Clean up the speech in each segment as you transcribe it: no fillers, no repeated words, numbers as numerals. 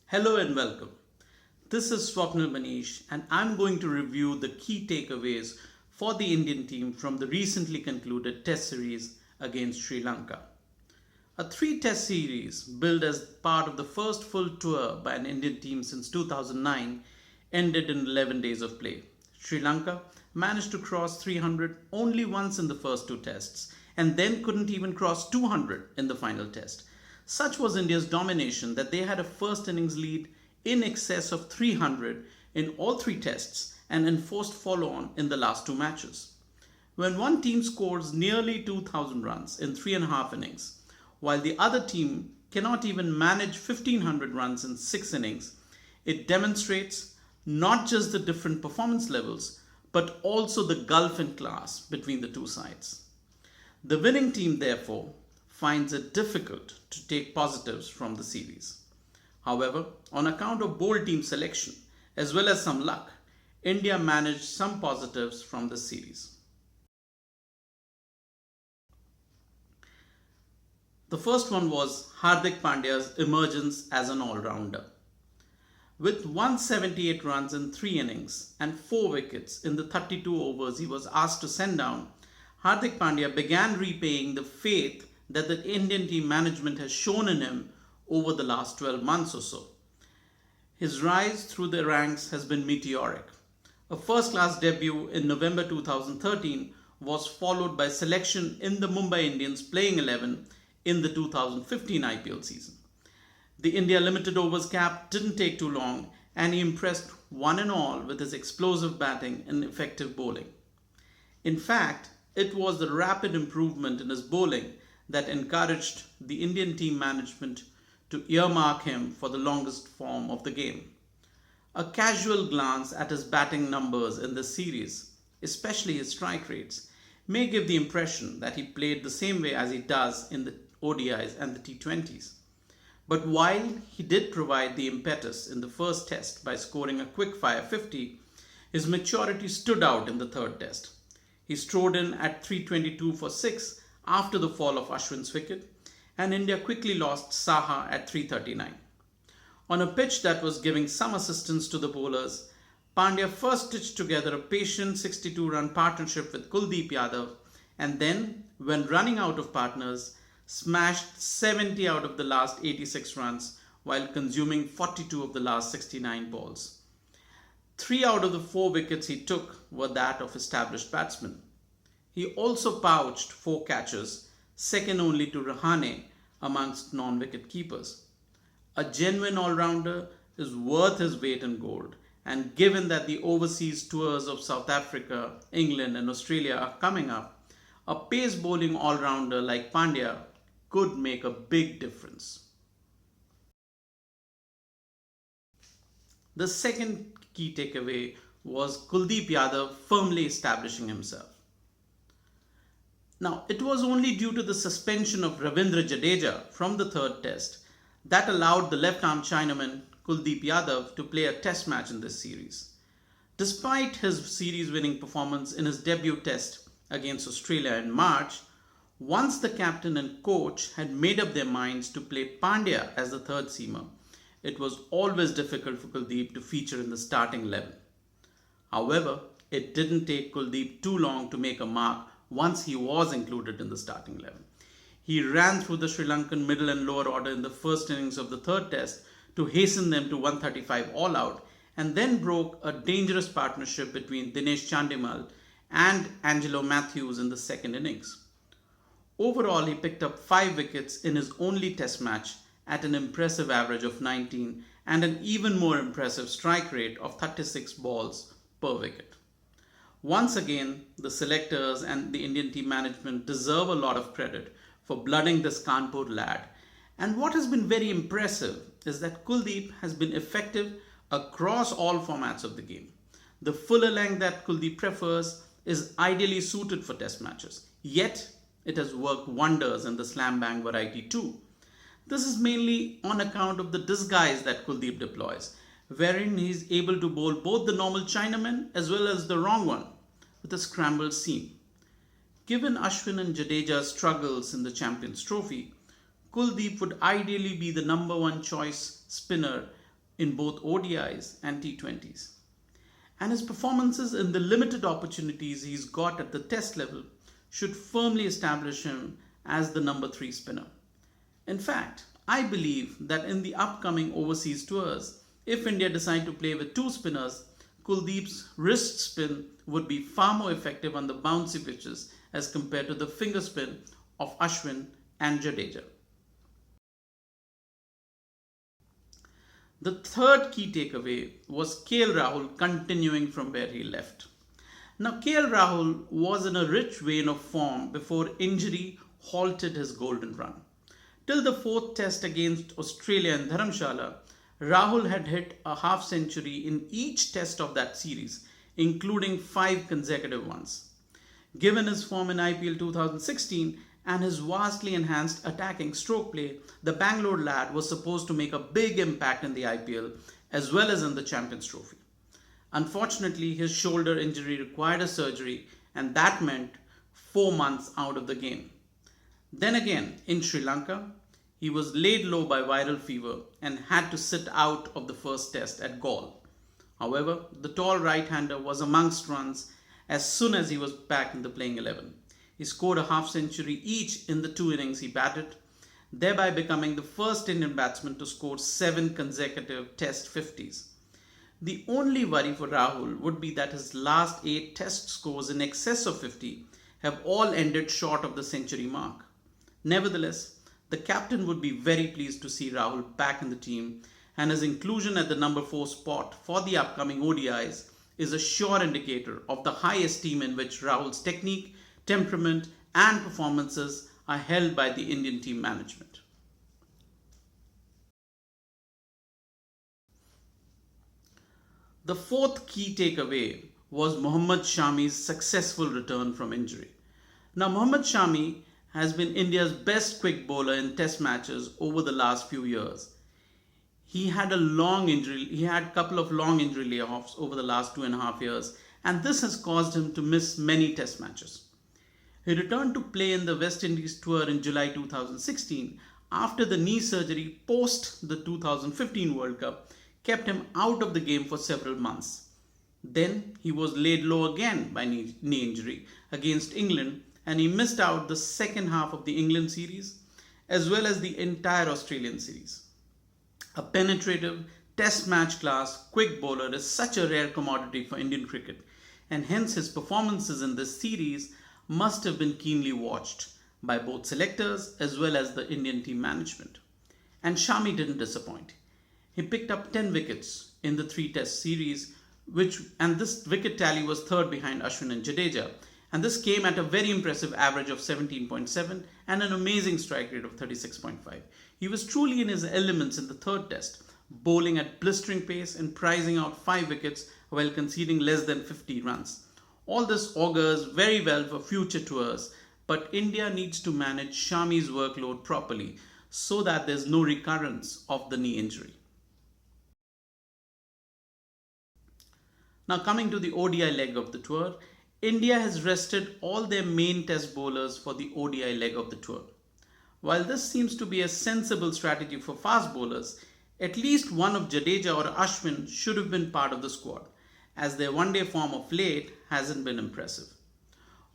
Hello and welcome. This is Swapnil and I'm going to review the key takeaways for the Indian team from the recently concluded Test series against Sri Lanka. A three-test series built as part of the first full tour by an Indian team since 2009 ended in 11 days of play. Sri Lanka managed to cross 300 only once in the first two tests and then couldn't even cross 200 in the final test. Such was India's domination that they had a first innings lead in excess of 300 in all three tests and enforced follow-on in the last two matches. When one team scores nearly 2,000 runs in 3.5 innings, while the other team cannot even manage 1,500 runs in 6 innings, it demonstrates not just the different performance levels, but also the gulf in class between the two sides. The winning team, therefore, finds it difficult to take positives from the series. However, on account of bold team selection as well as some luck, India managed some positives from the series. The first one was Hardik Pandya's emergence as an all-rounder. With 178 runs in 3 innings and 4 wickets in the 32 overs he was asked to send down, Hardik Pandya began repaying the faith that the Indian team management has shown in him over the last 12 months or so. His rise through the ranks has been meteoric. A first-class debut in November 2013 was followed by selection in the Mumbai Indians playing 11 in the 2015 IPL season. The India limited overs cap didn't take too long and he impressed one and all with his explosive batting and effective bowling. In fact, it was the rapid improvement in his bowling that encouraged the Indian team management to earmark him for the longest form of the game. A casual glance at his batting numbers in this series, especially his strike rates, may give the impression that he played the same way as he does in the ODIs and the T20s. But while he did provide the impetus in the first test by scoring a quick-fire 50, his maturity stood out in the third test. He strode in at 322 for 6 after the fall of Ashwin's wicket, and India quickly lost Saha at 339. On a pitch that was giving some assistance to the bowlers, Pandya first stitched together a patient 62-run partnership with Kuldeep Yadav, and then, when running out of partners, smashed 70 out of the last 86 runs while consuming 42 of the last 69 balls. 3 out of the 4 wickets he took were that of established batsmen. He also pouched 4 catches, second only to Rahane amongst non-wicket keepers. A genuine all-rounder is worth his weight in gold, and given that the overseas tours of South Africa, England and Australia are coming up, a pace bowling all-rounder like Pandya could make a big difference. The second key takeaway was Kuldeep Yadav firmly establishing himself. Now, it was only due to the suspension of Ravindra Jadeja from the third test that allowed the left-arm Chinaman Kuldeep Yadav to play a test match in this series. Despite his series-winning performance in his debut test against Australia in March, once the captain and coach had made up their minds to play Pandya as the third seamer, it was always difficult for Kuldeep to feature in the starting 11. However, it didn't take Kuldeep too long to make a mark once he was included in the starting 11. He ran through the Sri Lankan middle and lower order in the first innings of the third test to hasten them to 135 all out, and then broke a dangerous partnership between Dinesh Chandimal and Angelo Matthews in the second innings. Overall, he picked up 5 wickets in his only test match at an impressive average of 19 and an even more impressive strike rate of 36 balls per wicket. Once again, the selectors and the Indian team management deserve a lot of credit for blooding this Kanpur lad. And what has been very impressive is that Kuldeep has been effective across all formats of the game. The fuller length that Kuldeep prefers is ideally suited for test matches, yet it has worked wonders in the slam bang variety too. This is mainly on account of the disguise that Kuldeep deploys, wherein he is able to bowl both the normal Chinaman as well as the wrong one with a scrambled seam. Given Ashwin and Jadeja's struggles in the Champions Trophy, Kuldeep would ideally be the number 1 choice spinner in both ODIs and T20s. And his performances in the limited opportunities he's got at the test level should firmly establish him as the number 3 spinner. In fact, I believe that in the upcoming overseas tours, if India decide to play with 2 spinners, Kuldeep's wrist spin would be far more effective on the bouncy pitches as compared to the finger spin of Ashwin and Jadeja. The third key takeaway was KL Rahul continuing from where he left. Now, KL Rahul was in a rich vein of form before injury halted his golden run. Till the 4th test against Australia in Dharamshala, Rahul had hit a half century in each test of that series, including 5 consecutive ones. Given his form in IPL 2016 and his vastly enhanced attacking stroke play, the Bangalore lad was supposed to make a big impact in the IPL as well as in the Champions Trophy. Unfortunately, his shoulder injury required a surgery, and that meant 4 months out of the game. Then again, in Sri Lanka, he was laid low by viral fever and had to sit out of the first test at Galle. However, the tall right-hander was amongst runs as soon as he was back in the playing 11. He scored a half century each in the 2 innings he batted, thereby becoming the first Indian batsman to score 7 consecutive test 50s. The only worry for Rahul would be that his last 8 test scores in excess of 50 have all ended short of the century mark. Nevertheless, the captain would be very pleased to see Rahul back in the team, and his inclusion at the number 4 spot for the upcoming ODIs is a sure indicator of the high esteem in which Rahul's technique, temperament and performances are held by the Indian team management. The 4th key takeaway was Mohammad Shami's successful return from injury. Now, Mohammad Shami has been India's best quick bowler in test matches over the last few years. He had a couple of long injury layoffs over the last 2.5 years, and this has caused him to miss many test matches. He returned to play in the West Indies tour in July 2016 after the knee surgery post the 2015 World Cup kept him out of the game for several months. Then he was laid low again by knee injury against England, and he missed out the second half of the England series as well as the entire Australian series. A penetrative test match class quick bowler is such a rare commodity for Indian cricket, and hence his performances in this series must have been keenly watched by both selectors as well as the Indian team management. And Shami didn't disappoint. He picked up 10 wickets in the 3 test series, and this wicket tally was 3rd behind Ashwin and Jadeja. And this came at a very impressive average of 17.7 and an amazing strike rate of 36.5. He was truly in his elements in the 3rd test, bowling at blistering pace and prizing out 5 wickets while conceding less than 50 runs. All this augurs very well for future tours, but India needs to manage Shami's workload properly so that there's no recurrence of the knee injury. Now, coming to the ODI leg of the tour, India has rested all their main test bowlers for the ODI leg of the tour. While this seems to be a sensible strategy for fast bowlers, at least one of Jadeja or Ashwin should have been part of the squad, as their one-day form of late hasn't been impressive.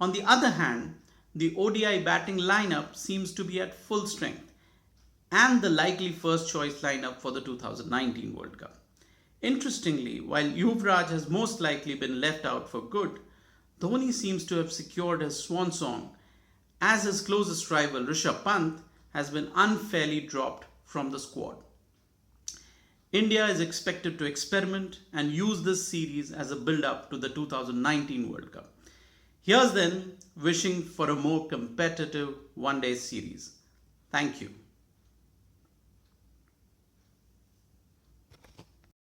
On the other hand, the ODI batting lineup seems to be at full strength and the likely first choice lineup for the 2019 World Cup. Interestingly, while Yuvraj has most likely been left out for good, Dhoni seems to have secured his swan song, as his closest rival Rishabh Pant has been unfairly dropped from the squad. India is expected to experiment and use this series as a build-up to the 2019 World Cup. Here's then wishing for a more competitive one-day series. Thank you.